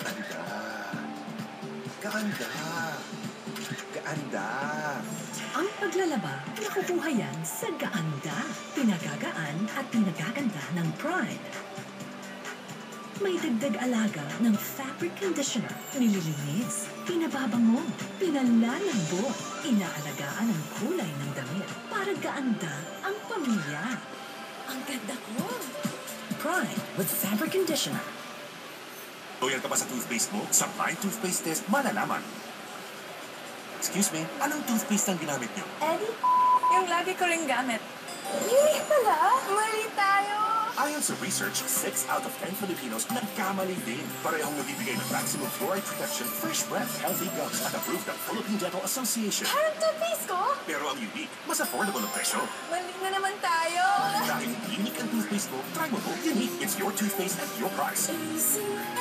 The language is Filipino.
Gaanda. Gaanda. Gaanda. Ang paglalaba, nakukuha yan sa Gaanda. Pinagagaan at pinagaganda ng Pride. May dagdag alaga ng fabric conditioner, nililinis, pinababango, pinalalambot, inaalagaan ang kulay ng damit para gaanda ang pamilya. Ang ganda ko. Pride with fabric conditioner. Loyal ka ba sa toothpaste mo? Sa Pride Toothpaste Test, malalaman. Excuse me, anong toothpaste ang ginamit niyo? Eddie, yung lagi ko rin gamit. Yun pala. Mali tayo. Ayon sa research, 6 out of 10 Filipinos nagkamali din. Parehong nabibigay ng maximum fluoride protection, fresh breath, healthy gums at approved ng Philippine Dental Association. Parang toothpaste ko. Pero ang unique, mas affordable ang presyo. Mali na naman tayo. Dahil unique ang toothpaste mo, try mo po. Unique, it's your toothpaste at your price. Easy